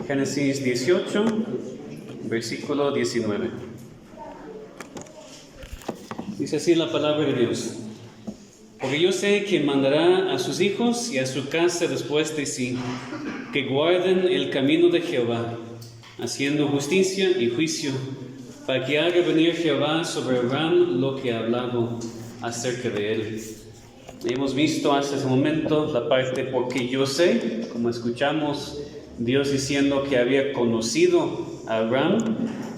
Génesis 18, versículo 19. Dice así la palabra de Dios: porque yo sé que mandará a sus hijos y a su casa después de sí, que guarden el camino de Jehová, haciendo justicia y juicio, para que haga venir Jehová sobre Abraham lo que ha hablado acerca de él. Hemos visto hace ese momento la parte porque yo sé, como escuchamos Dios diciendo que había conocido a Abraham,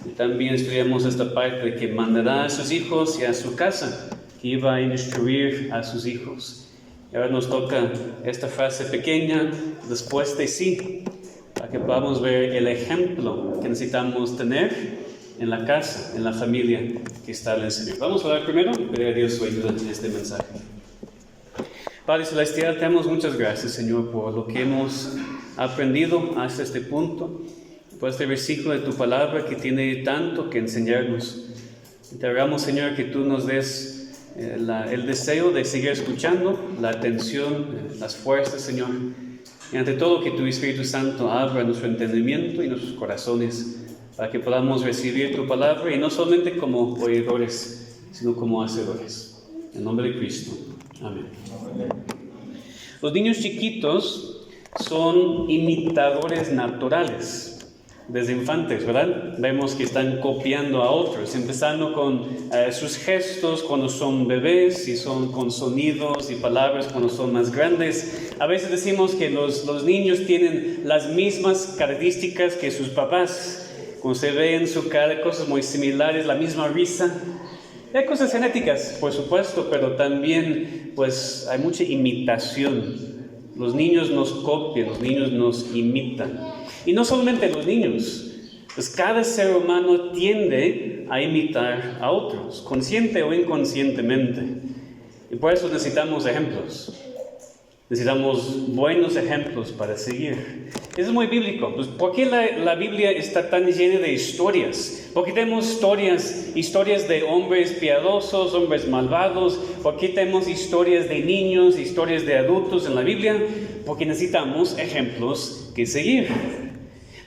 y también estudiamos esta parte de que mandará a sus hijos y a su casa, que iba a instruir a sus hijos. Y ahora nos toca esta frase pequeña, después de sí, para que podamos ver el ejemplo que necesitamos tener en la casa, en la familia que está en el Señor. Vamos a orar primero y pedir a Dios su ayuda en este mensaje. Padre Celestial, te damos muchas gracias, Señor, por lo que hemos aprendido hasta este punto, por este versículo de tu palabra que tiene tanto que enseñarnos. Te rogamos, Señor, que tú nos des el deseo de seguir escuchando, la atención, las fuerzas, Señor, y ante todo que tu Espíritu Santo abra nuestro entendimiento y nuestros corazones para que podamos recibir tu palabra y no solamente como oidores, sino como hacedores. En nombre de Cristo. Amén. Los niños chiquitos son imitadores naturales desde infantes, ¿verdad? Vemos que están copiando a otros, empezando con sus gestos cuando son bebés, y son con sonidos y palabras cuando son más grandes. A veces decimos que los niños tienen las mismas características que sus papás. Cuando se ve en su cara cosas muy similares, la misma risa. Hay cosas genéticas, por supuesto, pero también pues hay mucha imitación. Los niños nos copian, los niños nos imitan. Y no solamente los niños, pues cada ser humano tiende a imitar a otros, consciente o inconscientemente. Y por eso necesitamos ejemplos. Necesitamos buenos ejemplos para seguir. Eso es muy bíblico. Pues, ¿por qué la Biblia está tan llena de historias? ¿Por qué tenemos historias de hombres piadosos, hombres malvados? ¿Por qué tenemos historias de niños, historias de adultos en la Biblia? Porque necesitamos ejemplos que seguir.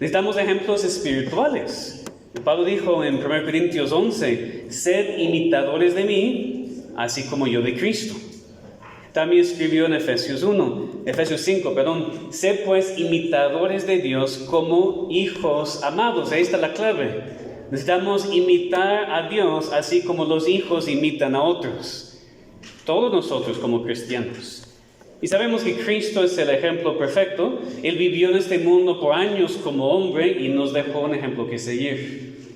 Necesitamos ejemplos espirituales. Pablo dijo en 1 Corintios 11, sed imitadores de mí, así como yo de Cristo. También escribió en Efesios 5, sé pues imitadores de Dios como hijos amados. Ahí está la clave. Necesitamos imitar a Dios así como los hijos imitan a otros. Todos nosotros como cristianos. Y sabemos que Cristo es el ejemplo perfecto. Él vivió en este mundo por años como hombre y nos dejó un ejemplo que seguir.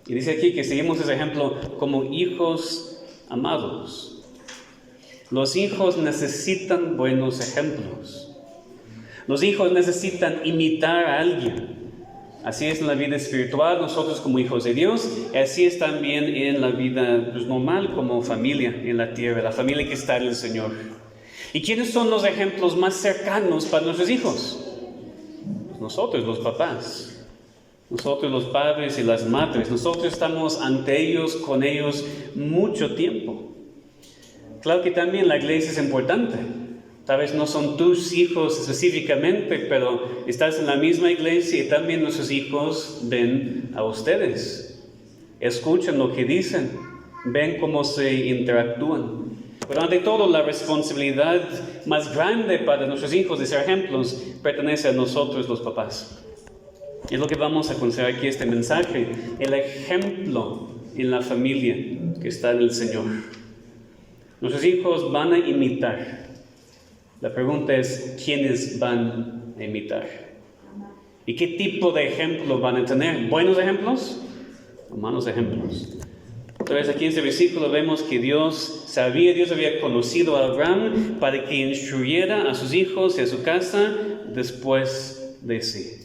Y dice aquí que seguimos ese ejemplo como hijos amados. Los hijos necesitan buenos ejemplos. Los hijos necesitan imitar a alguien. Así es en la vida espiritual, nosotros como hijos de Dios, y así es también en la vida normal como familia en la tierra, la familia que está en el Señor. ¿Y quiénes son los ejemplos más cercanos para nuestros hijos? Nosotros, los papás. Nosotros, los padres y las madres. Nosotros estamos ante ellos, con ellos, mucho tiempo. Claro que también la iglesia es importante. Tal vez no son tus hijos específicamente, pero estás en la misma iglesia y también nuestros hijos ven a ustedes. Escuchan lo que dicen, ven cómo se interactúan. Pero ante todo, la responsabilidad más grande para nuestros hijos de ser ejemplos pertenece a nosotros los papás. Es lo que vamos a considerar aquí este mensaje, el ejemplo en la familia que está en el Señor. Nuestros hijos van a imitar. La pregunta es, ¿quiénes van a imitar? ¿Y qué tipo de ejemplo van a tener? ¿Buenos ejemplos o malos ejemplos? Entonces aquí en este versículo vemos que Dios había conocido a Abraham para que instruyera a sus hijos y a su casa después de sí.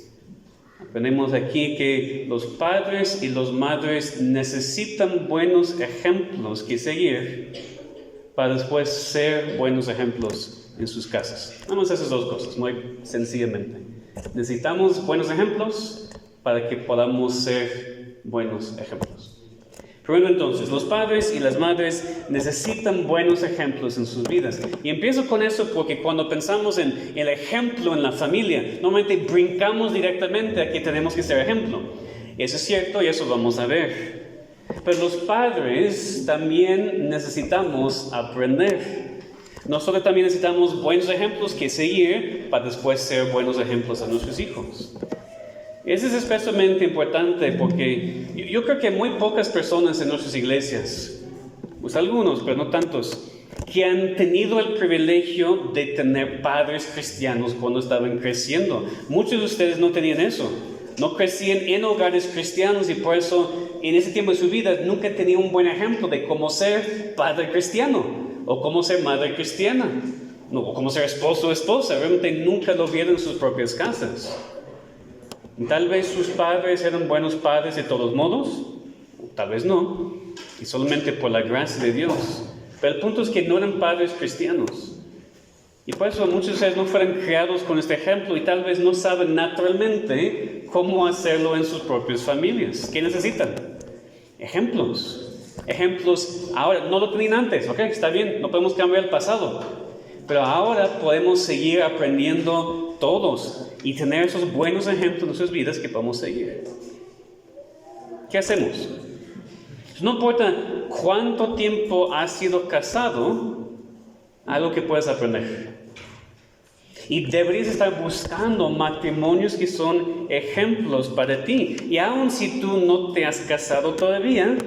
Aprendemos aquí que los padres y las madres necesitan buenos ejemplos que seguir para después ser buenos ejemplos en sus casas. Vamos a hacer esas dos cosas, muy sencillamente. Necesitamos buenos ejemplos para que podamos ser buenos ejemplos. Pero entonces, los padres y las madres necesitan buenos ejemplos en sus vidas. Y empiezo con eso porque cuando pensamos en el ejemplo en la familia, normalmente brincamos directamente a que tenemos que ser ejemplo. Eso es cierto y eso vamos a ver. Pero los padres también necesitamos aprender. Nosotros también necesitamos buenos ejemplos que seguir para después ser buenos ejemplos a nuestros hijos. Eso es especialmente importante porque yo creo que muy pocas personas en nuestras iglesias, pues algunos, pero no tantos, que han tenido el privilegio de tener padres cristianos cuando estaban creciendo. Muchos de ustedes no tenían eso. No crecían en hogares cristianos y por eso en ese tiempo de su vida nunca tenían un buen ejemplo de cómo ser padre cristiano o cómo ser madre cristiana o cómo ser esposo o esposa. Realmente nunca lo vieron en sus propias casas. Tal vez sus padres eran buenos padres de todos modos, o tal vez no, y solamente por la gracia de Dios. Pero el punto es que no eran padres cristianos. Y por eso muchos de ustedes no fueron criados con este ejemplo y tal vez no saben naturalmente cómo hacerlo en sus propias familias. ¿Qué necesitan? Ejemplos. Ejemplos ahora, no lo tenían antes, ¿ok? Está bien, no podemos cambiar el pasado. Pero ahora podemos seguir aprendiendo todos y tener esos buenos ejemplos en nuestras vidas que podemos seguir. ¿Qué hacemos? No importa cuánto tiempo has sido casado, algo que puedes aprender. Y deberías estar buscando matrimonios que son ejemplos para ti. Y aun si tú no te has casado todavía,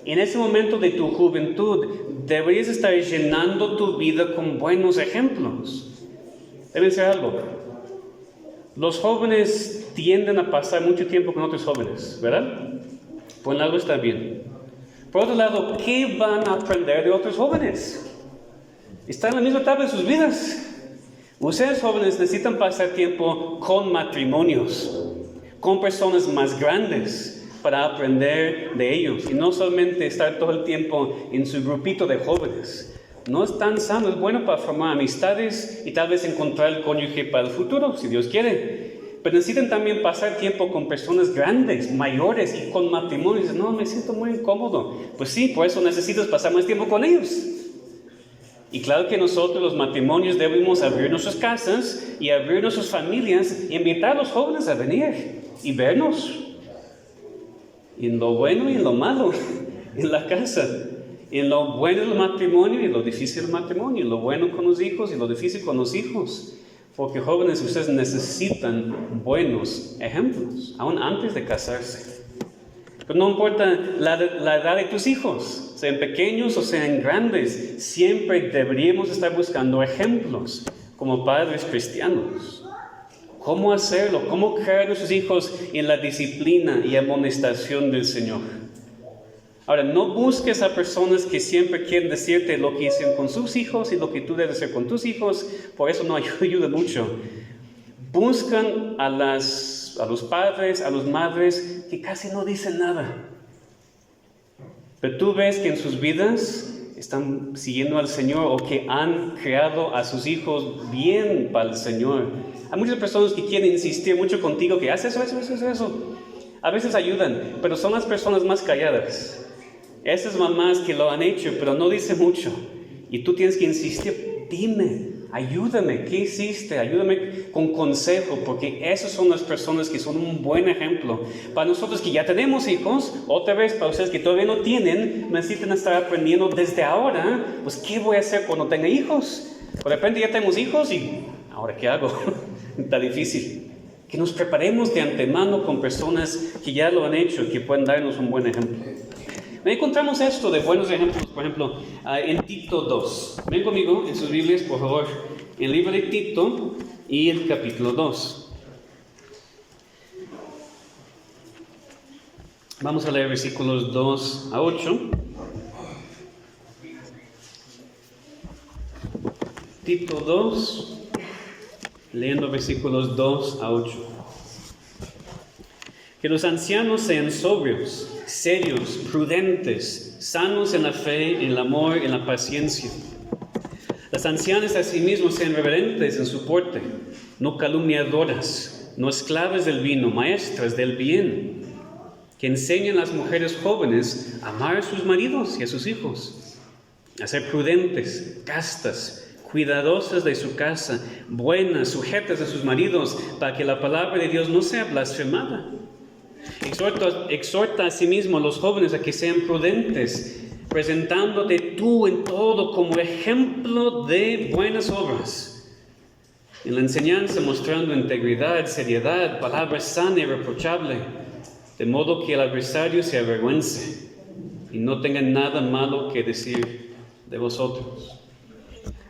en ese momento de tu juventud, deberías estar llenando tu vida con buenos ejemplos. Deben ser algo. Los jóvenes tienden a pasar mucho tiempo con otros jóvenes, ¿verdad? Por un lado está bien. Por otro lado, ¿qué van a aprender de otros jóvenes? Están en la misma etapa de sus vidas. Ustedes jóvenes necesitan pasar tiempo con matrimonios, con personas más grandes, para aprender de ellos y no solamente estar todo el tiempo en su grupito de jóvenes. No es tan sano, es bueno para formar amistades y tal vez encontrar el cónyuge para el futuro, si Dios quiere. Pero necesitan también pasar tiempo con personas grandes, mayores y con matrimonios. No, me siento muy incómodo. Pues sí, por eso necesitas pasar más tiempo con ellos. Y claro que nosotros los matrimonios debemos abrir nuestras casas y abrir nuestras familias y invitar a los jóvenes a venir y vernos. En lo bueno y en lo malo, en la casa, en lo bueno del matrimonio y lo difícil del matrimonio, en lo bueno con los hijos y lo difícil con los hijos. Porque jóvenes, ustedes necesitan buenos ejemplos, aún antes de casarse. Pero no importa la edad de tus hijos, sean pequeños o sean grandes, siempre deberíamos estar buscando ejemplos como padres cristianos. ¿Cómo hacerlo? ¿Cómo criar a nuestros hijos en la disciplina y amonestación del Señor? Ahora, no busques a personas que siempre quieren decirte lo que hicieron con sus hijos y lo que tú debes hacer con tus hijos. Por eso no ayuda mucho. Buscan a los padres, a las madres que casi no dicen nada. Pero tú ves que en sus vidas están siguiendo al Señor o que han creado a sus hijos bien para el Señor. Hay muchas personas que quieren insistir mucho contigo que haz eso. A veces ayudan, pero son las personas más calladas. Esas mamás que lo han hecho, pero no dicen mucho. Y tú tienes que insistir, dime, ayúdame, ¿qué hiciste? Ayúdame con consejo, porque esas son las personas que son un buen ejemplo. Para nosotros que ya tenemos hijos, otra vez para ustedes que todavía no tienen, necesitan estar aprendiendo desde ahora, pues ¿qué voy a hacer cuando tenga hijos? De repente ya tenemos hijos y ¿ahora qué hago? Está difícil. Que nos preparemos de antemano con personas que ya lo han hecho, que pueden darnos un buen ejemplo. Encontramos esto de buenos ejemplos, por ejemplo, en Tito 2. Ven conmigo en sus Biblias, por favor, el libro de Tito y el capítulo 2. Vamos a leer versículos 2 a 8. Tito 2, leyendo versículos 2 a 8. Que los ancianos sean sobrios, serios, prudentes, sanos en la fe, en el amor, en la paciencia. Las ancianas asimismo sean reverentes en su porte, no calumniadoras, no esclavas del vino, maestras del bien, que enseñen a las mujeres jóvenes a amar a sus maridos y a sus hijos, a ser prudentes, castas, cuidadosas de su casa, buenas, sujetas a sus maridos, para que la palabra de Dios no sea blasfemada. Exhorta a sí mismo a los jóvenes a que sean prudentes, presentándote tú en todo como ejemplo de buenas obras. En la enseñanza mostrando integridad, seriedad, palabra sana y reprochable, de modo que el adversario se avergüence y no tenga nada malo que decir de vosotros.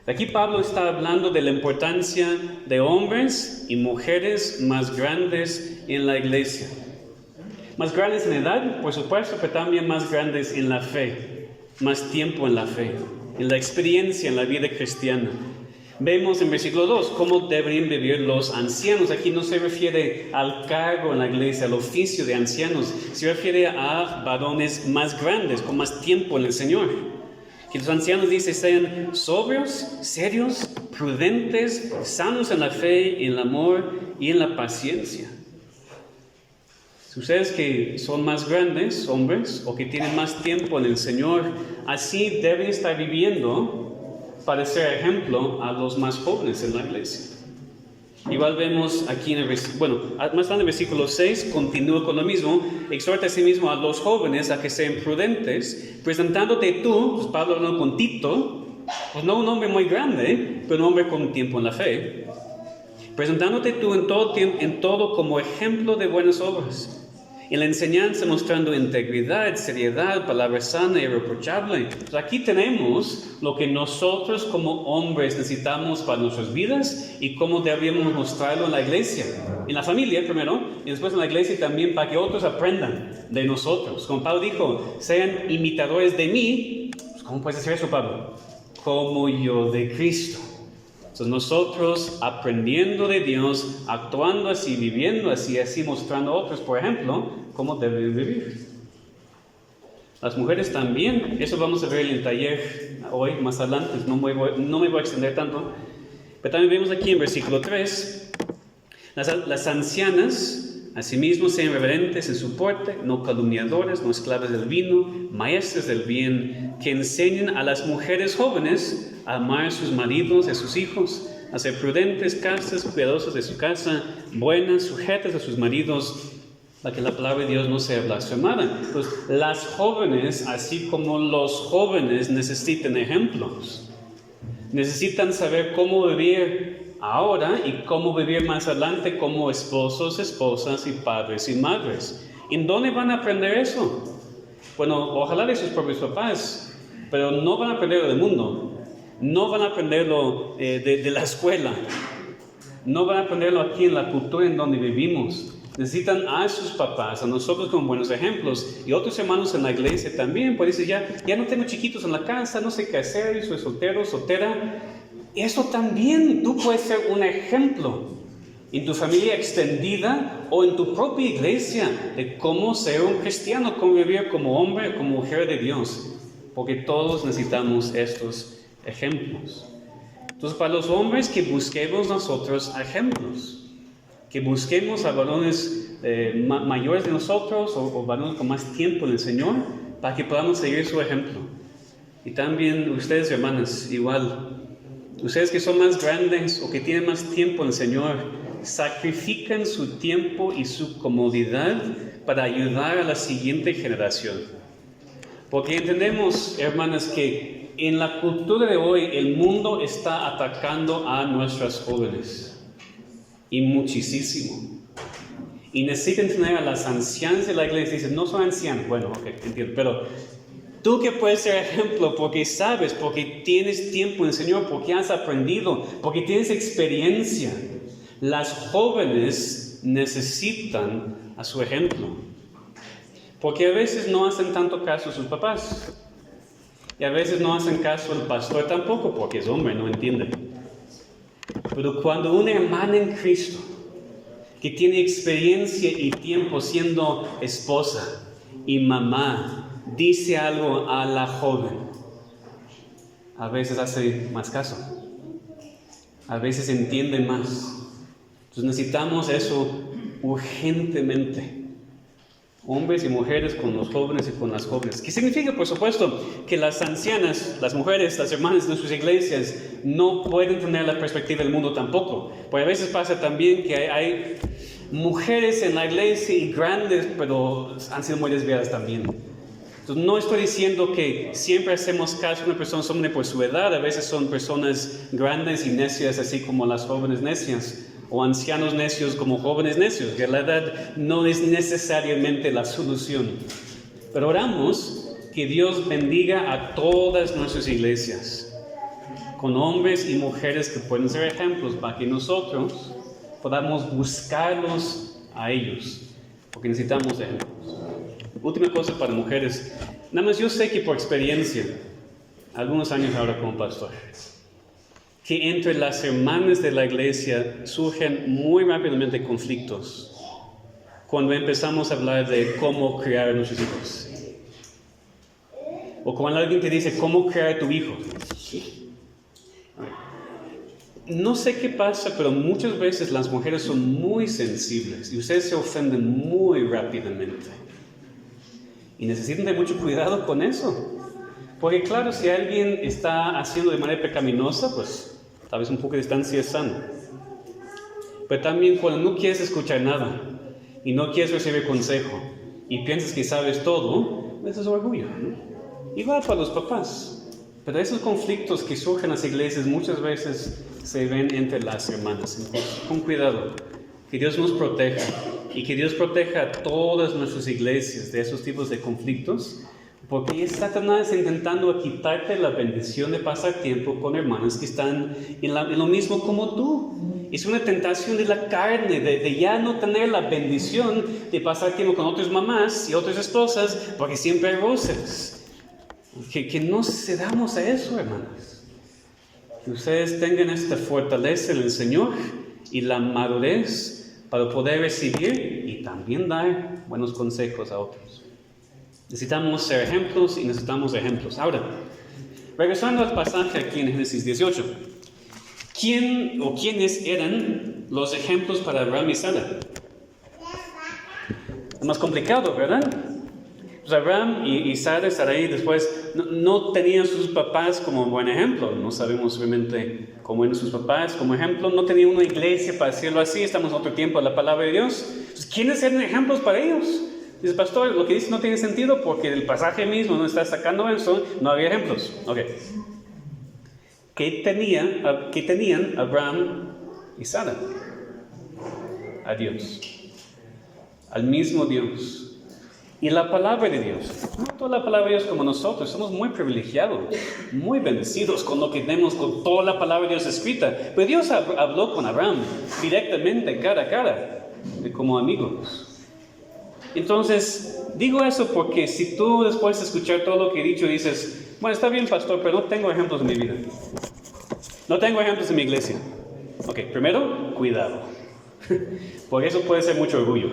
Aquí Pablo está hablando de la importancia de hombres y mujeres más grandes en la iglesia. Más grandes en edad, por supuesto, pero también más grandes en la fe, más tiempo en la fe, en la experiencia en la vida cristiana. Vemos en versículo 2 cómo deberían vivir los ancianos. Aquí no se refiere al cargo en la iglesia, al oficio de ancianos, se refiere a varones más grandes, con más tiempo en el Señor. Que los ancianos, dice, sean sobrios, serios, prudentes, sanos en la fe, en el amor y en la paciencia. Si ustedes que son más grandes, hombres, o que tienen más tiempo en el Señor, así deben estar viviendo para ser ejemplo a los más jóvenes en la iglesia. Igual vemos aquí más tarde en el versículo 6, continúa con lo mismo, exhorta a sí mismo a los jóvenes a que sean prudentes, presentándote tú, pues Pablo hablando con Tito, pues no un hombre muy grande, pero un hombre con tiempo en la fe, presentándote tú en todo como ejemplo de buenas obras, en la enseñanza mostrando integridad, seriedad, palabra sana y irreprochable. Pues aquí tenemos lo que nosotros como hombres necesitamos para nuestras vidas y cómo deberíamos mostrarlo en la iglesia, en la familia primero y después en la iglesia también, para que otros aprendan de nosotros. Como Pablo dijo, sean imitadores de mí. Pues ¿cómo puedes decir eso, Pablo? Como yo de Cristo. Entonces nosotros aprendiendo de Dios, actuando así, viviendo así, mostrando a otros, por ejemplo, cómo deben vivir. Las mujeres también, eso vamos a ver en el taller hoy, más adelante, no me voy a extender tanto, pero también vemos aquí en versículo 3, las ancianas, asimismo, sean reverentes en su porte, no calumniadoras, no esclavas del vino, maestras del bien, que enseñen a las mujeres jóvenes a amar a sus maridos y a sus hijos, a ser prudentes, castas, cuidadosas de su casa, buenas, sujetas a sus maridos, para que la palabra de Dios no sea blasfemada. Pues las jóvenes, así como los jóvenes, necesitan ejemplos. Necesitan saber cómo vivir ahora y cómo vivir más adelante como esposos, esposas y padres y madres. ¿En dónde van a aprender eso? Bueno, ojalá de sus propios papás, pero no van a aprenderlo del mundo. No van a aprenderlo de la escuela. No van a aprenderlo aquí en la cultura en donde vivimos. Necesitan a sus papás, a nosotros como buenos ejemplos, y otros hermanos en la iglesia también. Pues dice, ya no tengo chiquitos en la casa, no sé qué hacer, y soy soltero, soltera. Eso también, tú puedes ser un ejemplo en tu familia extendida o en tu propia iglesia de cómo ser un cristiano, cómo vivir como hombre, como mujer de Dios, porque todos necesitamos estos ejemplos. Entonces, para los hombres, que busquemos nosotros ejemplos, que busquemos a varones mayores de nosotros o varones con más tiempo en el Señor, para que podamos seguir su ejemplo. Y también ustedes, hermanas, igual, ustedes que son más grandes o que tienen más tiempo en el Señor, sacrifican su tiempo y su comodidad para ayudar a la siguiente generación. Porque entendemos, hermanas, que en la cultura de hoy el mundo está atacando a nuestras jóvenes. Y muchísimo. Y necesitan tener a las ancianas de la iglesia. Dicen, no son ancianos. Bueno, ok, entiendo. Pero tú que puedes ser ejemplo porque sabes, porque tienes tiempo en el Señor, porque has aprendido, porque tienes experiencia. Las jóvenes necesitan a su ejemplo. Porque a veces no hacen tanto caso a sus papás. Y a veces no hacen caso al pastor tampoco, porque es hombre, no entiende. Pero cuando una hermana en Cristo, que tiene experiencia y tiempo siendo esposa y mamá, dice algo a la joven, a veces hace más caso, a veces entiende más. Entonces necesitamos eso urgentemente. Hombres y mujeres con los jóvenes y con las jóvenes. ¿Qué significa? Por supuesto, que las ancianas, las mujeres, las hermanas de nuestras iglesias no pueden tener la perspectiva del mundo tampoco. Porque a veces pasa también que hay mujeres en la iglesia y grandes, pero han sido muy desviadas también. Entonces, no estoy diciendo que siempre hacemos caso a una persona solamente por su edad. A veces son personas grandes y necias, así como las jóvenes necias. O ancianos necios como jóvenes necios, que la edad no es necesariamente la solución. Pero oramos que Dios bendiga a todas nuestras iglesias, con hombres y mujeres que pueden ser ejemplos para que nosotros podamos buscarlos a ellos, porque necesitamos ejemplos. Última cosa para mujeres, nada más yo sé que por experiencia, algunos años ahora como pastor, que entre las hermanas de la iglesia surgen muy rápidamente conflictos cuando empezamos a hablar de cómo criar a nuestros hijos. O cuando alguien te dice cómo criar a tu hijo. No sé qué pasa, pero muchas veces las mujeres son muy sensibles y ustedes se ofenden muy rápidamente. Y necesitan de mucho cuidado con eso. Porque claro, si alguien está haciendo de manera pecaminosa, pues tal vez un poco de distancia es sano. Pero también cuando no quieres escuchar nada y no quieres recibir consejo y piensas que sabes todo, eso es orgullo, ¿no? Igual para los papás. Pero esos conflictos que surgen en las iglesias muchas veces se ven entre las hermanas. Entonces, con cuidado, que Dios nos proteja y que Dios proteja a todas nuestras iglesias de esos tipos de conflictos. Porque Satanás intentando quitarte la bendición de pasar tiempo con hermanas que están en lo mismo como tú. Es una tentación de la carne, de ya no tener la bendición de pasar tiempo con otras mamás y otras esposas, porque siempre hay roces. Que no cedamos a eso, hermanas. Que ustedes tengan esta fortaleza en el Señor y la madurez para poder recibir y también dar buenos consejos a otros. Necesitamos ser ejemplos y necesitamos ejemplos. Ahora, regresando al pasaje aquí en Génesis 18. ¿Quién o quiénes eran los ejemplos para Abraham y Sara? Es más complicado, ¿verdad? Pues Abraham y Sara, Sarai después no tenían sus papás como buen ejemplo. No sabemos realmente cómo eran sus papás como ejemplo. No tenían una iglesia para decirlo así. Estamos en otro tiempo de la palabra de Dios. Entonces, ¿quiénes eran ejemplos para ellos? Dice, pastor, lo que dice no tiene sentido porque el pasaje mismo no está sacando eso, no había ejemplos. Ok. ¿Qué tenían Abraham y Sara? A Dios. Al mismo Dios. Y la palabra de Dios. No toda la palabra de Dios como nosotros. Somos muy privilegiados, muy bendecidos con lo que tenemos, con toda la palabra de Dios escrita. Pero Dios habló con Abraham directamente, cara a cara, como amigos. Entonces, digo eso porque si tú después de escuchar todo lo que he dicho dices, bueno, está bien, pastor, pero no tengo ejemplos en mi vida. No tengo ejemplos en mi iglesia. Ok, primero, cuidado. Porque eso puede ser mucho orgullo.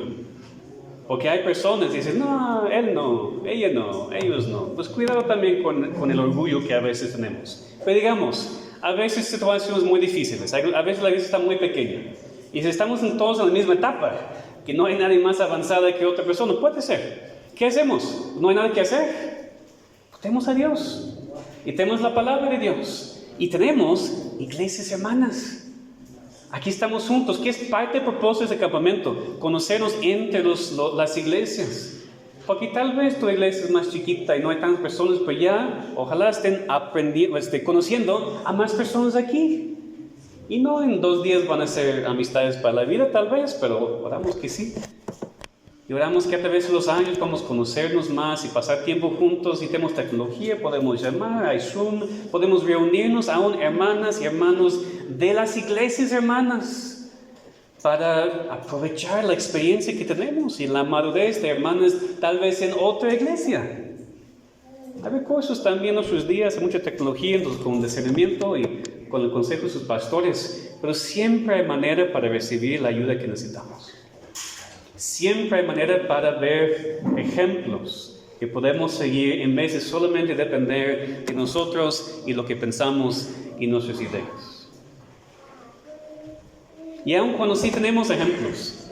Porque hay personas que dicen, no, él no, ella no, ellos no. Pues cuidado también con el orgullo que a veces tenemos. Pero digamos, a veces situaciones muy difíciles. A veces la iglesia está muy pequeña. Y si estamos todos en la misma etapa, que no hay nadie más avanzada que otra persona, puede ser. ¿Qué hacemos? No hay nada que hacer. Tenemos a Dios. Y tenemos la palabra de Dios. Y tenemos iglesias hermanas. Aquí estamos juntos. ¿Qué es parte del propósito de ese campamento? Conocernos entre las iglesias. Porque tal vez tu iglesia es más chiquita y no hay tantas personas, pero ya ojalá estén conociendo a más personas aquí. Y no en 2 días van a ser amistades para la vida, tal vez, pero oramos que sí. Y oramos que a través de los años vamos a conocernos más y pasar tiempo juntos. Y tenemos tecnología, podemos llamar, hay Zoom, podemos reunirnos aún hermanas y hermanos de las iglesias hermanas para aprovechar la experiencia que tenemos y la madurez de hermanas tal vez en otra iglesia. Hay recursos también en nuestros días, hay mucha tecnología, entonces con discernimiento y con el consejo de sus pastores, pero siempre hay manera para recibir la ayuda que necesitamos. Siempre hay manera para ver ejemplos que podemos seguir en vez de solamente depender de nosotros y lo que pensamos y nuestras ideas. Y aun cuando sí tenemos ejemplos,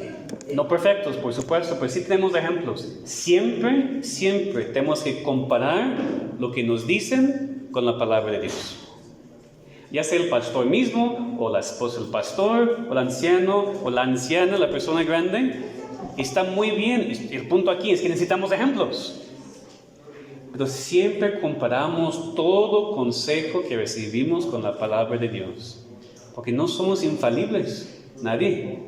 No perfectos, por supuesto, pero sí tenemos ejemplos. Siempre, siempre tenemos que comparar lo que nos dicen con la palabra de Dios. Ya sea el pastor mismo, o la esposa del pastor, o el anciano, o la anciana, la persona grande. Está muy bien. El punto aquí es que necesitamos ejemplos. Pero siempre comparamos todo consejo que recibimos con la palabra de Dios. Porque no somos infalibles, nadie.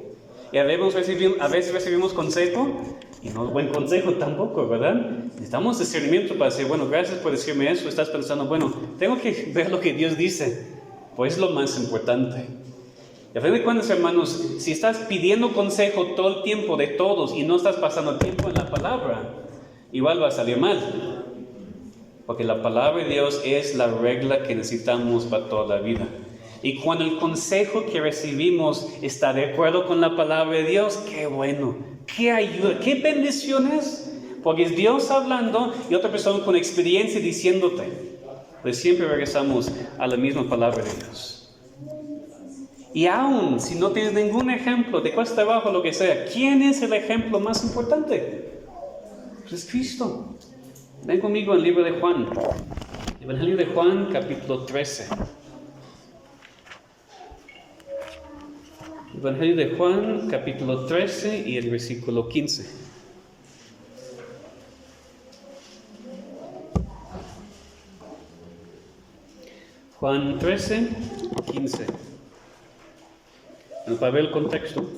Y a veces recibimos consejo, y no es buen consejo tampoco, ¿verdad? Necesitamos discernimiento para decir, bueno, gracias por decirme eso. Estás pensando, bueno, tengo que ver lo que Dios dice. Pues es lo más importante. Y a fin de cuentas, hermanos, si estás pidiendo consejo todo el tiempo de todos y no estás pasando tiempo en la palabra, igual va a salir mal. Porque la palabra de Dios es la regla que necesitamos para toda la vida. Y cuando el consejo que recibimos está de acuerdo con la palabra de Dios, qué bueno, qué ayuda, qué bendiciones. Porque es Dios hablando y otra persona con experiencia diciéndote. Pues siempre regresamos a la misma palabra de Dios. Y aún si no tienes ningún ejemplo de cuesta abajo, lo que sea, ¿quién es el ejemplo más importante? Pues es Cristo. Ven conmigo al libro de Juan. Evangelio de Juan, capítulo 13. Evangelio de Juan, capítulo 13 y el versículo 15. Juan 13, 15. Bueno, para ver el contexto,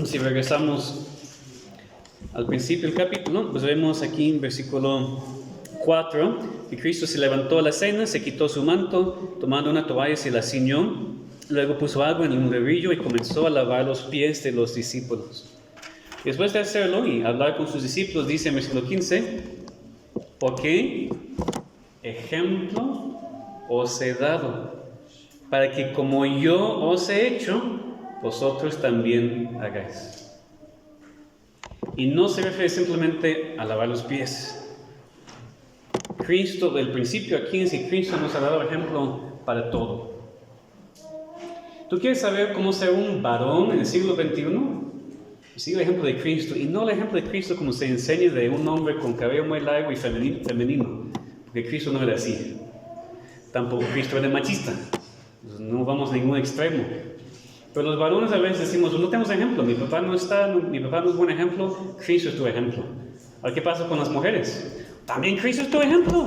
si regresamos al principio del capítulo, pues vemos aquí en versículo 4 que Cristo se levantó a la cena, se quitó su manto, tomando una toalla se la ciñó, luego puso agua en un berrillo y comenzó a lavar los pies de los discípulos. Después de hacerlo y hablar con sus discípulos, dice en versículo 15, porque ejemplo os he dado, para que como yo os he hecho, vosotros también hagáis. Y no se refiere simplemente a lavar los pies. Cristo, del principio aquí, es que Cristo nos ha dado ejemplo para todo. ¿Tú quieres saber cómo ser un varón en el siglo XXI? Sigue el ejemplo de Cristo, y no el ejemplo de Cristo como se enseña de un hombre con cabello muy largo y femenino, porque Cristo no era así. Tampoco Cristo era machista. No vamos a ningún extremo. Pero los varones a veces decimos, no tenemos ejemplo, mi papá no es buen ejemplo, Cristo es tu ejemplo. Ahora, ¿qué pasa con las mujeres? También Cristo es tu ejemplo,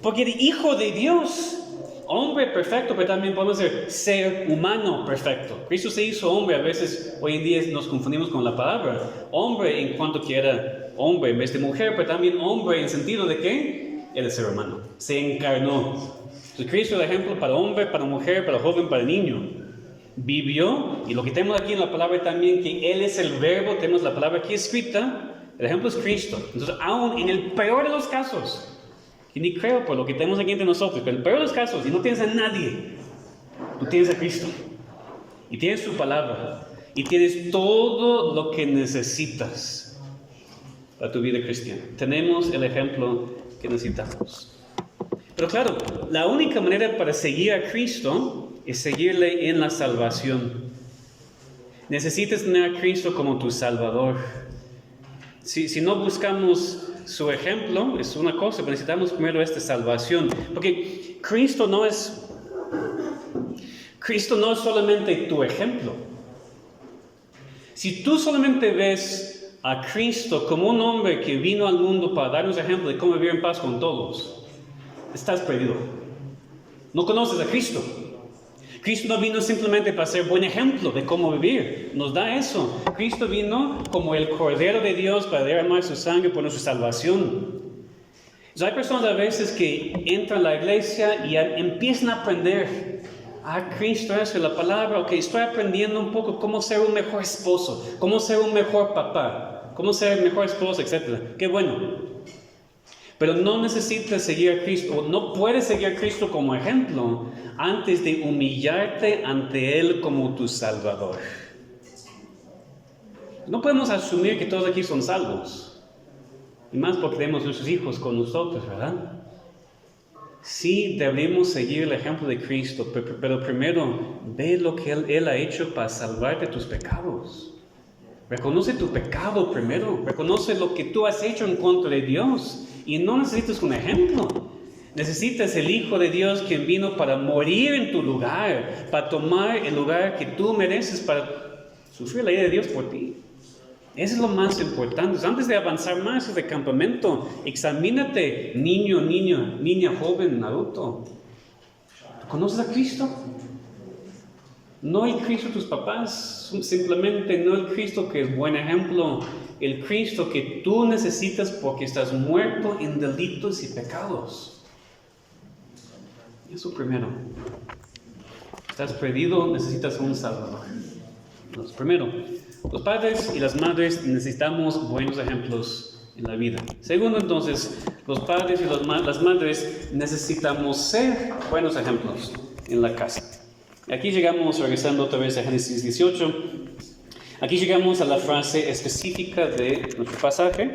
porque el Hijo de Dios, hombre perfecto, pero también podemos decir ser humano perfecto. Cristo se hizo hombre, a veces hoy en día nos confundimos con la palabra. Hombre en cuanto que era hombre en vez de mujer, pero también hombre en sentido de que era ser humano, se encarnó. Entonces Cristo es el ejemplo para hombre, para mujer, para joven, para niño. Vivió, y lo que tenemos aquí en la palabra también, que Él es el verbo, tenemos la palabra aquí escrita, el ejemplo es Cristo. Entonces, aún en el peor de los casos, y ni creo por lo que tenemos aquí entre nosotros, pero en el peor de los casos, y no tienes a nadie, tú tienes a Cristo, y tienes su palabra, y tienes todo lo que necesitas para tu vida cristiana. Tenemos el ejemplo que necesitamos. Pero claro, la única manera para seguir a Cristo es seguirle en la salvación. Necesitas tener a Cristo como tu Salvador. Si no buscamos su ejemplo, es una cosa, pero necesitamos primero esta salvación. Porque Cristo no es solamente tu ejemplo. Si tú solamente ves a Cristo como un hombre que vino al mundo para darnos ejemplo de cómo vivir en paz con todos, estás perdido. No conoces a Cristo. Cristo no vino simplemente para ser buen ejemplo de cómo vivir. Nos da eso. Cristo vino como el Cordero de Dios para derramar su sangre por nuestra salvación. Entonces, hay personas a veces que entran a la iglesia y empiezan a aprender. Cristo es la palabra. Ok, estoy aprendiendo un poco cómo ser un mejor esposo, cómo ser un mejor papá, cómo ser el mejor esposo, etc. Qué bueno. Pero no necesitas seguir a Cristo, o no puedes seguir a Cristo como ejemplo antes de humillarte ante Él como tu Salvador. No podemos asumir que todos aquí son salvos, y más porque tenemos nuestros hijos con nosotros, ¿verdad? Sí, debemos seguir el ejemplo de Cristo, pero primero ve lo que Él ha hecho para salvarte de tus pecados. Reconoce tu pecado primero. Reconoce lo que tú has hecho en contra de Dios. Y no necesitas un ejemplo. Necesitas el Hijo de Dios quien vino para morir en tu lugar, para tomar el lugar que tú mereces, para sufrir la ira de Dios por ti. Eso es lo más importante. Antes de avanzar más de campamento, examínate, niño, niña, joven, adulto. ¿Conoces a Cristo? No el Cristo de tus papás, simplemente no el Cristo que es buen ejemplo, el Cristo que tú necesitas porque estás muerto en delitos y pecados. Eso primero. Estás perdido, necesitas un Salvador. Entonces, primero, los padres y las madres necesitamos buenos ejemplos en la vida. Segundo, entonces, los padres y las madres necesitamos ser buenos ejemplos en la casa. Aquí llegamos, regresando otra vez a Génesis 18, aquí llegamos a la frase específica de nuestro pasaje,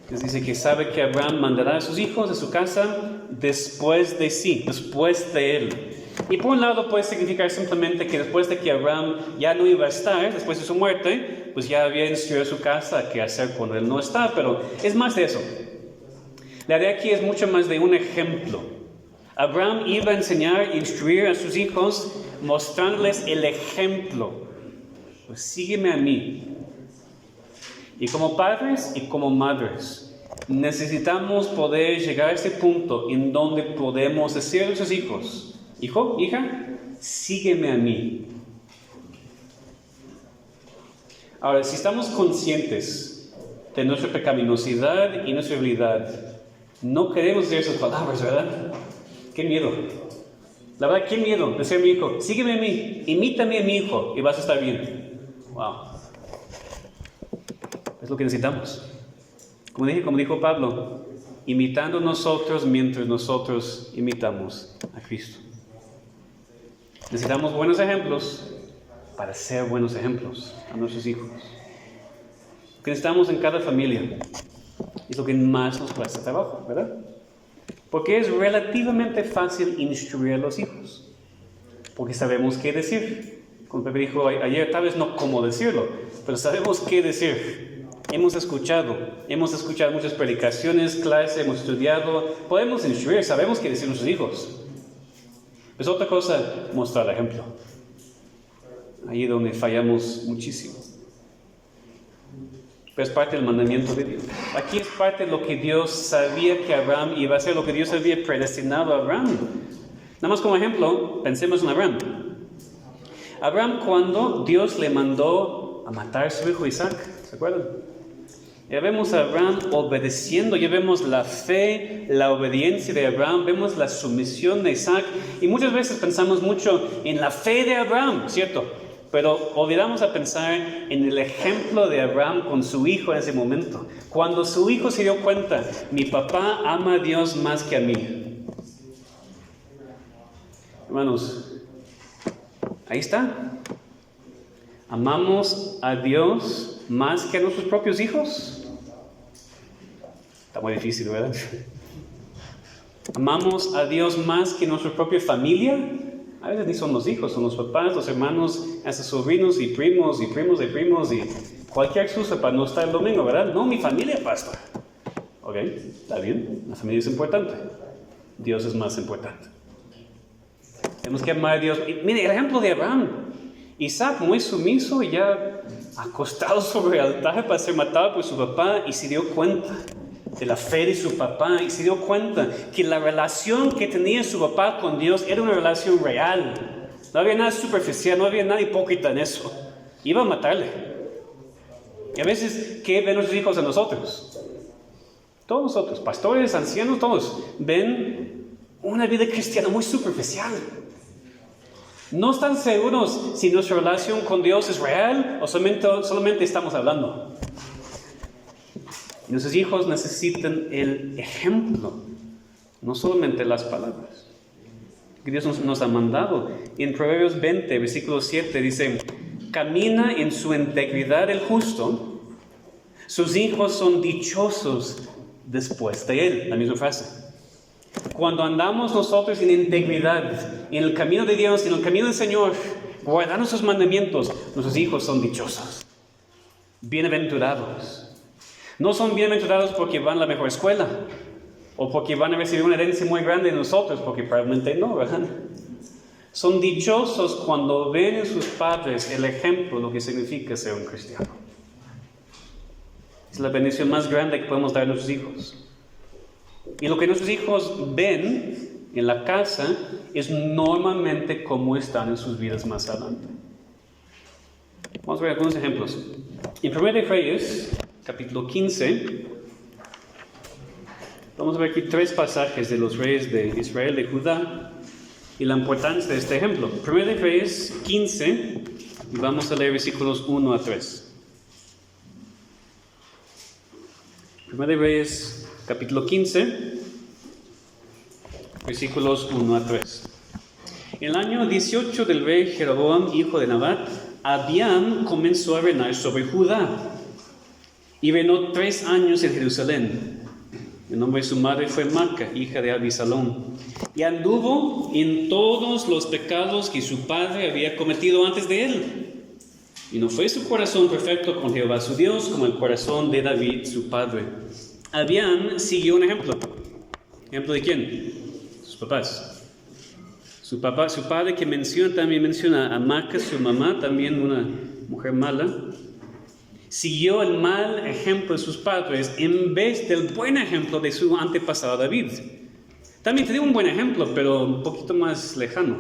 que dice que sabe que Abraham mandará a sus hijos de su casa después de sí, después de él. Y por un lado puede significar simplemente que después de que Abraham ya no iba a estar, después de su muerte, pues ya había instruido a su casa qué hacer cuando él no está, pero es más de eso. La idea aquí es mucho más de un ejemplo. Abraham iba a enseñar e instruir a sus hijos mostrándoles el ejemplo. Pues sígueme a mí. Y como padres y como madres, necesitamos poder llegar a ese punto en donde podemos decir a nuestros hijos, hijo, hija, sígueme a mí. Ahora, si estamos conscientes de nuestra pecaminosidad y nuestra debilidad, no queremos decir esas palabras, ¿verdad? ¡Qué miedo! La verdad, qué miedo decir a mi hijo, sígueme a mí, imítame a mi hijo y vas a estar bien. ¡Wow! Es lo que necesitamos. Como dijo Pablo, imitando a nosotros mientras nosotros imitamos a Cristo. Necesitamos buenos ejemplos para ser buenos ejemplos a nuestros hijos. Lo que necesitamos en cada familia es lo que más nos cuesta trabajo, ¿verdad? Porque es relativamente fácil instruir a los hijos, porque sabemos qué decir. Como Pepe dijo ayer, tal vez no cómo decirlo, pero sabemos qué decir. Hemos escuchado muchas predicaciones, clases, hemos estudiado, podemos instruir, sabemos qué decir a nuestros hijos. Es otra cosa mostrar el ejemplo. Ahí es donde fallamos muchísimo. Pero es parte del mandamiento de Dios. Aquí es parte de lo que Dios sabía que Abraham iba a hacer, lo que Dios había predestinado a Abraham. Nada más como ejemplo, pensemos en Abraham. Abraham, cuando Dios le mandó a matar a su hijo Isaac, ¿se acuerdan? Ya vemos a Abraham obedeciendo, ya vemos la fe, la obediencia de Abraham, vemos la sumisión de Isaac, y muchas veces pensamos mucho en la fe de Abraham, ¿cierto? Pero olvidamos a pensar en el ejemplo de Abraham con su hijo en ese momento. Cuando su hijo se dio cuenta, mi papá ama a Dios más que a mí. Hermanos, ahí está. ¿Amamos a Dios más que a nuestros propios hijos? Está muy difícil, ¿verdad? ¿Amamos a Dios más que nuestra propia familia? A veces ni son los hijos, son los papás, los hermanos, hasta sobrinos y primos de primos y cualquier excusa para no estar el domingo, ¿verdad? No, mi familia, pastor. Ok, está bien, la familia es importante. Dios es más importante. Tenemos que amar a Dios. Y mire, el ejemplo de Abraham. Isaac, muy sumiso, ya acostado sobre el altar para ser matado por su papá, y se dio cuenta de la fe de su papá, y se dio cuenta que la relación que tenía su papá con Dios era una relación real. No había nada superficial, no había nada hipócrita en eso. Iba a matarle. Y a veces, ¿qué ven nuestros hijos en nosotros? Todos nosotros, pastores, ancianos, todos, ven una vida cristiana muy superficial. No están seguros si nuestra relación con Dios es real o solamente estamos hablando. Nuestros hijos necesitan el ejemplo, no solamente las palabras que Dios nos ha mandado. En Proverbios 20, versículo 7 dice, camina en su integridad el justo, sus hijos son dichosos después de él. La misma frase. Cuando andamos nosotros en integridad, en el camino de Dios, en el camino del Señor, guardando sus mandamientos, nuestros hijos son dichosos, bienaventurados. No son bienaventurados porque van a la mejor escuela o porque van a recibir una herencia muy grande de nosotros, porque probablemente no, ¿verdad? Son dichosos cuando ven en sus padres el ejemplo de lo que significa ser un cristiano. Es la bendición más grande que podemos dar a nuestros hijos. Y lo que nuestros hijos ven en la casa es normalmente cómo están en sus vidas más adelante. Vamos a ver algunos ejemplos. En 1 de Reyes, capítulo 15, vamos a ver aquí 3 pasajes de los reyes de Israel, de Judá, y la importancia de este ejemplo. 1 de Reyes 15, y vamos a leer versículos 1 a 3. 1 de Reyes, capítulo 15, versículos 1 a 3. En el año 18 del rey Jeroboam, hijo de Nabat, Abiam comenzó a reinar sobre Judá y reinó 3 años en Jerusalén. El nombre de su madre fue Maca, hija de Abisalom, y anduvo en todos los pecados que su padre había cometido antes de él. Y no fue su corazón perfecto con Jehová su Dios como el corazón de David su padre. Abiam siguió un ejemplo. ¿Ejemplo de quién? Sus papás. Su padre que también menciona a Maca, su mamá, también una mujer mala. Siguió el mal ejemplo de sus padres en vez del buen ejemplo de su antepasado David. También te dio un buen ejemplo, pero un poquito más lejano.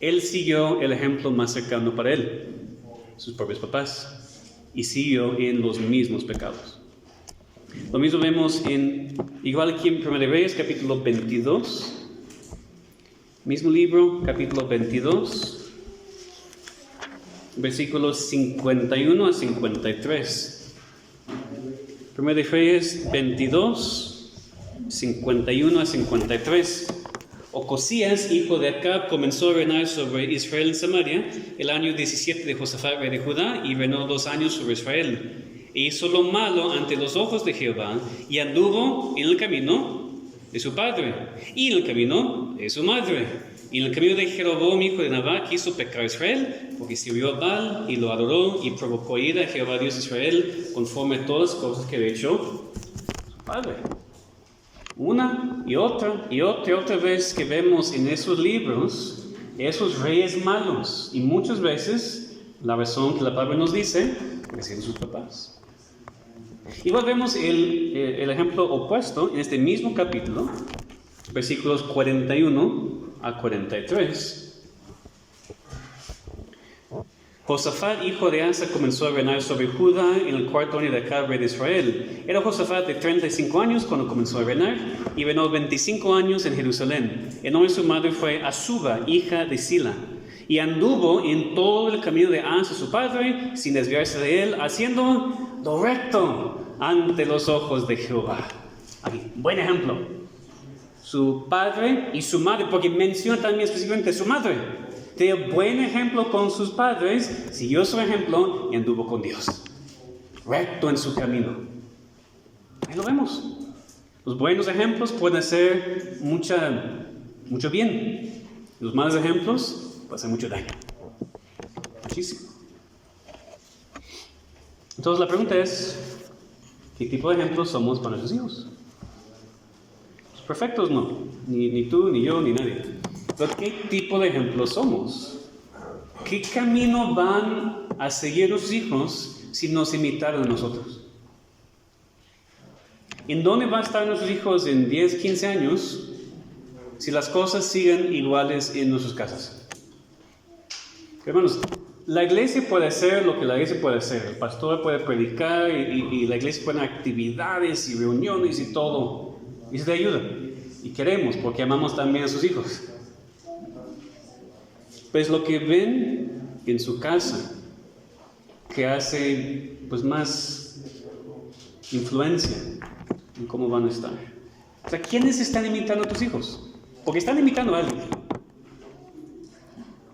Él siguió el ejemplo más cercano para él, sus propios papás, y siguió en los mismos pecados. Lo mismo vemos igual aquí en 1 de Reyes, capítulo 22. Mismo libro, capítulo 22, versículos 51 a 53. 1 de Reyes 22, 51 a 53. Ocosías, hijo de Acab, comenzó a reinar sobre Israel en Samaria el año 17 de Josafat, rey de Judá, y reinó 2 años sobre Israel. E hizo lo malo ante los ojos de Jehová, y anduvo en el camino de su padre, y en el camino de su madre, y en el camino de Jeroboam, hijo de Nabat, quiso pecar a Israel, porque sirvió a Baal, y lo adoró, y provocó ira a Jehová Dios de Israel, conforme a todas las cosas que había hecho su padre. Una y otra vez que vemos en esos libros, esos reyes malos, y muchas veces la razón que la palabra nos dice, que siendo sus papás. Igual vemos el ejemplo opuesto en este mismo capítulo, versículos 41 a 43. Josafat, hijo de Asa, comenzó a reinar sobre Judá en el 4º año de Acab, rey de Israel. Era Josafat de 35 años cuando comenzó a reinar y reinó 25 años en Jerusalén. El nombre de su madre fue Azuba, hija de Sila. Y anduvo en todo el camino de Asa su padre, sin desviarse de él, haciendo lo recto ante los ojos de Jehová. Aquí, buen ejemplo. Su padre y su madre, porque menciona también específicamente su madre. Dio buen ejemplo con sus padres, siguió su ejemplo y anduvo con Dios. Recto en su camino. Ahí lo vemos. Los buenos ejemplos pueden hacer mucho bien. Los malos ejemplos pueden hacer mucho daño. Muchísimo. Entonces la pregunta es, ¿qué tipo de ejemplos somos para nuestros hijos? Los perfectos no, ni tú, ni yo, ni nadie. Pero ¿qué tipo de ejemplos somos? ¿Qué camino van a seguir los hijos si nos imitaron a nosotros? ¿En dónde van a estar nuestros hijos en 10, 15 años si las cosas siguen iguales en nuestras casas? Hermanos, la iglesia puede hacer lo que la iglesia puede hacer. El pastor puede predicar y la iglesia puede hacer actividades y reuniones y todo. Y se te ayuda. Y queremos, porque amamos también a sus hijos. Pues lo que ven en su casa, que hace pues más influencia en cómo van a estar. O sea, ¿quiénes están imitando a tus hijos? Porque están imitando a alguien.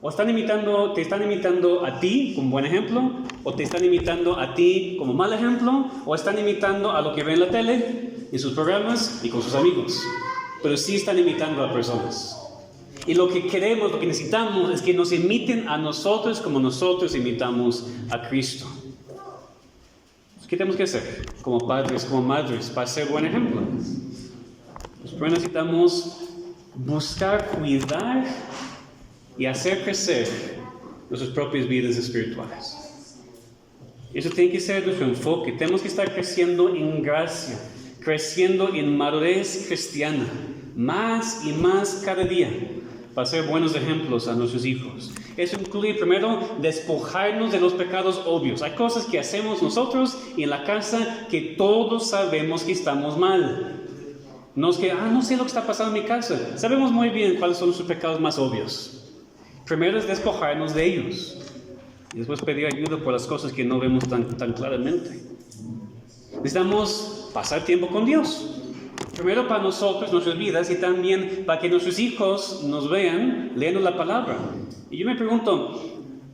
O te están imitando a ti como buen ejemplo, o te están imitando a ti como mal ejemplo, o están imitando a lo que ven en la tele, en sus programas y con sus amigos. Pero sí están imitando a personas. Y lo que queremos, lo que necesitamos es que nos imiten a nosotros como nosotros imitamos a Cristo. ¿Qué tenemos que hacer como padres, como madres, para ser buen ejemplo? Pues primero necesitamos buscar, cuidar y hacer crecer nuestras propias vidas espirituales. Eso tiene que ser nuestro enfoque. Tenemos que estar creciendo en gracia, creciendo en madurez cristiana, más y más cada día, para ser buenos ejemplos a nuestros hijos. Eso incluye primero despojarnos de los pecados obvios. Hay cosas que hacemos nosotros y en la casa que todos sabemos que estamos mal. No es que, no sé lo que está pasando en mi casa. Sabemos muy bien cuáles son nuestros pecados más obvios. Primero es despojarnos de ellos. Y después pedir ayuda por las cosas que no vemos tan claramente. Necesitamos pasar tiempo con Dios. Primero para nosotros, nuestras vidas, y también para que nuestros hijos nos vean leyendo la palabra. Y yo me pregunto,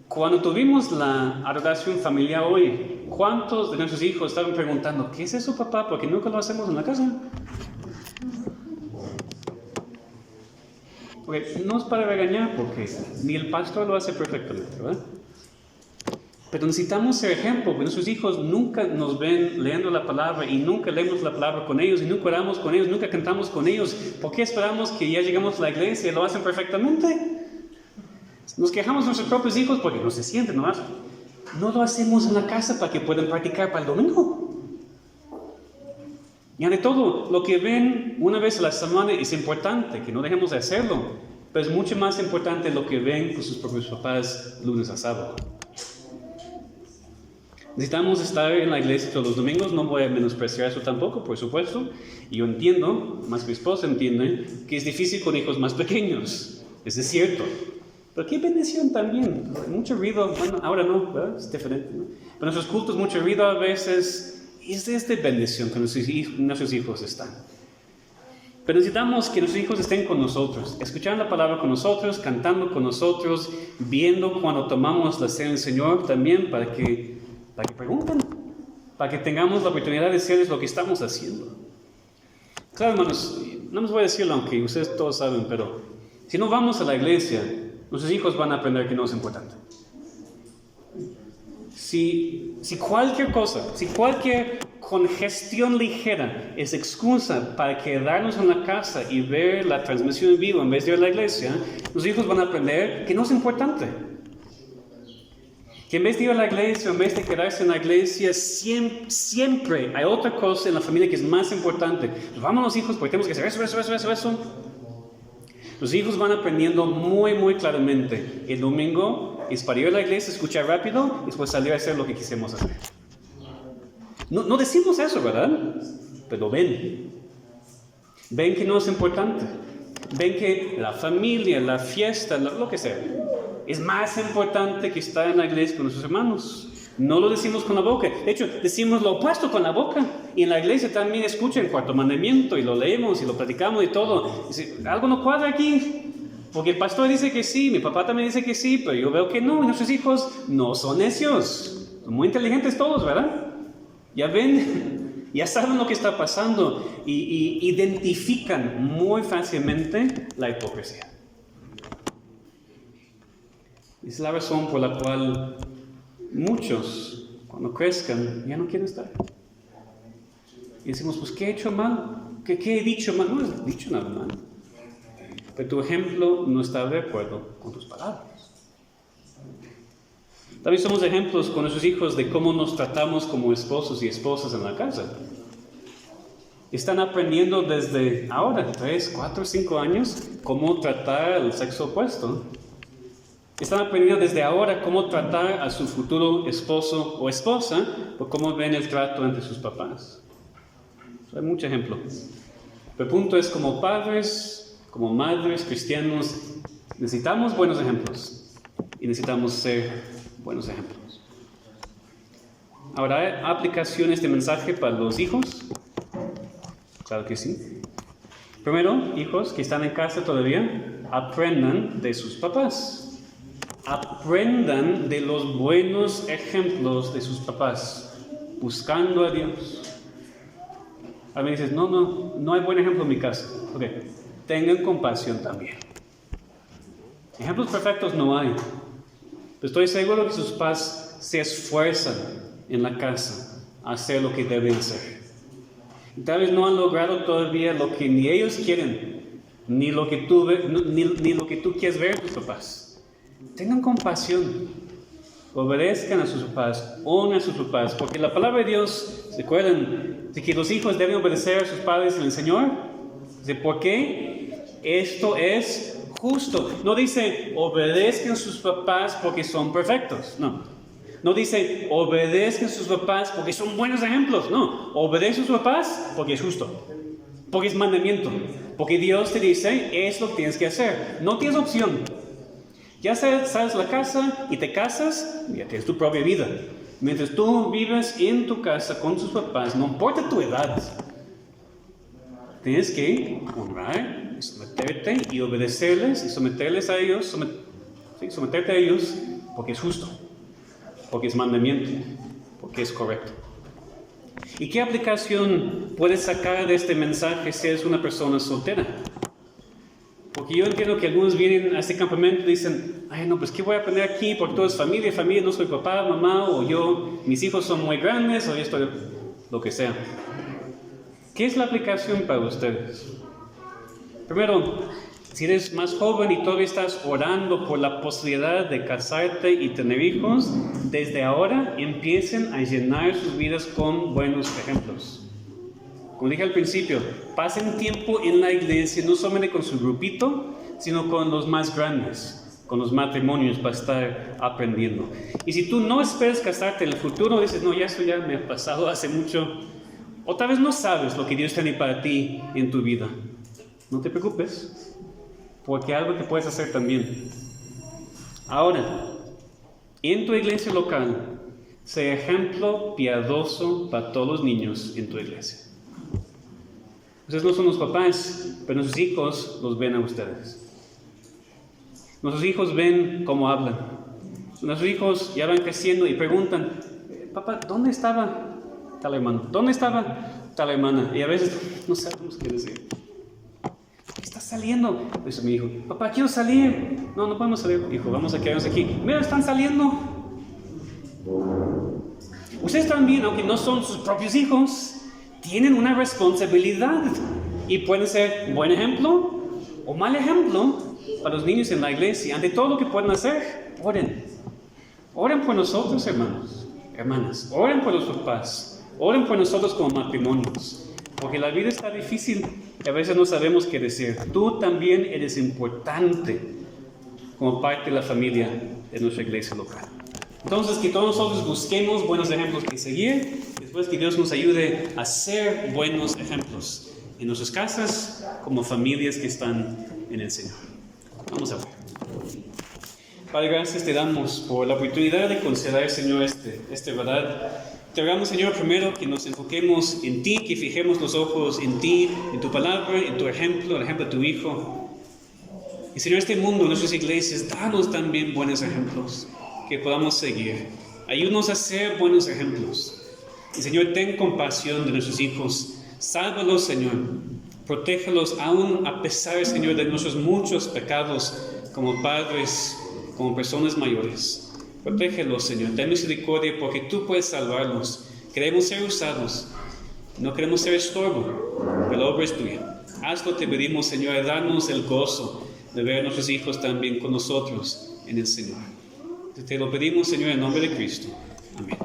cuando tuvimos la adoración familiar hoy, ¿cuántos de nuestros hijos estaban preguntando, ¿qué es eso, papá? Porque nunca lo hacemos en la casa. Porque no es para regañar, porque ni el pastor lo hace perfectamente, ¿verdad? Pero necesitamos ser ejemplo, porque nuestros hijos nunca nos ven leyendo la palabra y nunca leemos la palabra con ellos y nunca oramos con ellos, nunca cantamos con ellos. ¿Por qué esperamos que ya llegamos a la iglesia y lo hacen perfectamente? Nos quejamos de nuestros propios hijos porque no se sienten nomás. No lo hacemos en la casa para que puedan practicar para el domingo. Y ante todo, lo que ven una vez a la semana es importante, que no dejemos de hacerlo. Pero es mucho más importante lo que ven con sus propios papás lunes a sábado. Necesitamos estar en la iglesia todos los domingos, no voy a menospreciar eso tampoco, por supuesto. Y yo entiendo, más mi esposa entiende, que es difícil con hijos más pequeños. Eso es cierto. Pero qué bendición también. Mucho ruido, bueno, ahora no, ¿verdad? Es diferente, ¿no? Pero en nuestros cultos, mucho ruido a veces. Es de bendición que nuestros hijos están. Pero necesitamos que nuestros hijos estén con nosotros, escuchando la palabra con nosotros, cantando con nosotros, viendo cuando tomamos la cena del Señor también para que pregunten, para que tengamos la oportunidad de decirles lo que estamos haciendo. Claro, hermanos, no les voy a decirlo, aunque ustedes todos saben, pero si no vamos a la iglesia, nuestros hijos van a aprender que no es importante. Si cualquier cosa, si cualquier congestión ligera es excusa para quedarnos en la casa y ver la transmisión en vivo en vez de ir a la iglesia, los hijos van a aprender que no es importante. Que en vez de ir a la iglesia, en vez de quedarse en la iglesia, siempre hay otra cosa en la familia que es más importante. Pues vámonos, hijos, porque tenemos que hacer eso. Los hijos van aprendiendo muy, muy claramente. El domingo es para ir a la iglesia, escuchar rápido, y después salir a hacer lo que quisimos hacer. No decimos eso, ¿verdad? Pero ven. Ven que no es importante. Ven que la familia, la fiesta, lo que sea, es más importante que estar en la iglesia con nuestros hermanos. No lo decimos con la boca. De hecho, decimos lo opuesto con la boca. Y en la iglesia también escuchan el cuarto mandamiento y lo leemos y lo platicamos y todo. Dice, algo no cuadra aquí. Porque el pastor dice que sí, mi papá también dice que sí, pero yo veo que no. Y nuestros hijos no son necios. Son muy inteligentes todos, ¿verdad? Ya ven, ya saben lo que está pasando y identifican muy fácilmente la hipocresía. Es la razón por la cual muchos, cuando crezcan, ya no quieren estar. Y decimos, pues, ¿qué he hecho mal? ¿Qué he dicho mal? No he dicho nada mal. Pero tu ejemplo no está de acuerdo con tus palabras. También somos ejemplos con nuestros hijos de cómo nos tratamos como esposos y esposas en la casa. Están aprendiendo desde ahora, 3, 4, 5 años, cómo tratar al sexo opuesto. Están aprendiendo desde ahora cómo tratar a su futuro esposo o esposa, o cómo ven el trato entre sus papás. Hay mucho ejemplo. Pero el punto es, como padres, como madres, cristianos, necesitamos buenos ejemplos. Y necesitamos ser buenos ejemplos. ¿Habrá aplicaciones de mensaje para los hijos? Claro que sí. Primero, hijos que están en casa todavía, aprendan de sus papás. Aprendan de los buenos ejemplos de sus papás, buscando a Dios. A veces, no hay buen ejemplo en mi casa. Ok, tengan compasión también. Ejemplos perfectos no hay. Pero estoy seguro que sus papás se esfuerzan en la casa a hacer lo que deben hacer. Y tal vez no han logrado todavía lo que ni ellos quieren, ni lo que tú quieres ver en tus papás. Tengan compasión, obedezcan a sus papás, honren a sus papás, porque la palabra de Dios, ¿se acuerdan de que los hijos deben obedecer a sus padres en el Señor? ¿De por qué? Esto es justo. No dice obedezcan a sus papás porque son perfectos, no. No dice obedezcan a sus papás porque son buenos ejemplos, no. Obedece a sus papás porque es justo, porque es mandamiento, porque Dios te dice es lo que tienes que hacer, no tienes opción. Ya sales de la casa y te casas, ya tienes tu propia vida. Mientras tú vives en tu casa con tus papás, no importa tu edad, tienes que honrar, someterte y obedecerles y someterles a ellos, someterte a ellos porque es justo, porque es mandamiento, porque es correcto. ¿Y qué aplicación puedes sacar de este mensaje si eres una persona soltera? Porque yo entiendo que algunos vienen a este campamento y dicen, ay no, pues ¿qué voy a aprender aquí? Porque todo es familia, no soy papá, mamá, o mis hijos son muy grandes, o yo estoy, lo que sea. ¿Qué es la aplicación para ustedes? Primero, si eres más joven y todavía estás orando por la posibilidad de casarte y tener hijos, desde ahora empiecen a llenar sus vidas con buenos ejemplos. Como dije al principio, pasen tiempo en la iglesia, no solamente con su grupito, sino con los más grandes, con los matrimonios para estar aprendiendo. Y si tú no esperas casarte en el futuro, dices, no, eso ya me ha pasado hace mucho, o tal vez no sabes lo que Dios tiene para ti en tu vida. No te preocupes, porque algo que puedes hacer también. Ahora, en tu iglesia local, sea ejemplo piadoso para todos los niños en tu iglesia. Ustedes no son los papás, pero nuestros hijos los ven a ustedes. Nuestros hijos ven cómo hablan. Nuestros hijos ya van creciendo y preguntan, papá, ¿dónde estaba tal hermano? ¿Dónde estaba tal hermana? Y a veces no sabemos qué decir. Está saliendo, dice mi hijo. Papá, quiero salir. No, no podemos salir, hijo, vamos a quedarnos aquí. Mira, están saliendo. Ustedes también, aunque no son sus propios hijos, tienen una responsabilidad y pueden ser buen ejemplo o mal ejemplo para los niños en la iglesia. Ante todo lo que pueden hacer, oren. Oren por nosotros, hermanos, hermanas. Oren por los papás. Oren por nosotros como matrimonios. Porque la vida está difícil y a veces no sabemos qué decir. Tú también eres importante como parte de la familia de nuestra iglesia local. Entonces, que todos nosotros busquemos buenos ejemplos que seguir. Después que Dios nos ayude a ser buenos ejemplos en nuestras casas como familias que están en el Señor. Vamos a ver. Padre, gracias te damos por la oportunidad de considerar, Señor, este verdad. Te rogamos, Señor, primero que nos enfoquemos en ti, que fijemos los ojos en ti, en tu palabra, en tu ejemplo, el ejemplo de tu Hijo. Y, Señor, este mundo, nuestras iglesias, danos también buenos ejemplos que podamos seguir. Ayúdanos a ser buenos ejemplos. Y, Señor, ten compasión de nuestros hijos. Sálvalos, Señor. Protégelos aún a pesar, Señor, de nuestros muchos pecados como padres, como personas mayores. Protégelos, Señor. Ten misericordia porque tú puedes salvarlos. Queremos ser usados. No queremos ser estorbo, pero la obra es tuya. Hazlo, te pedimos, Señor, darnos el gozo de ver a nuestros hijos también con nosotros en el Señor. Te lo pedimos, Señor, en nombre de Cristo. Amén.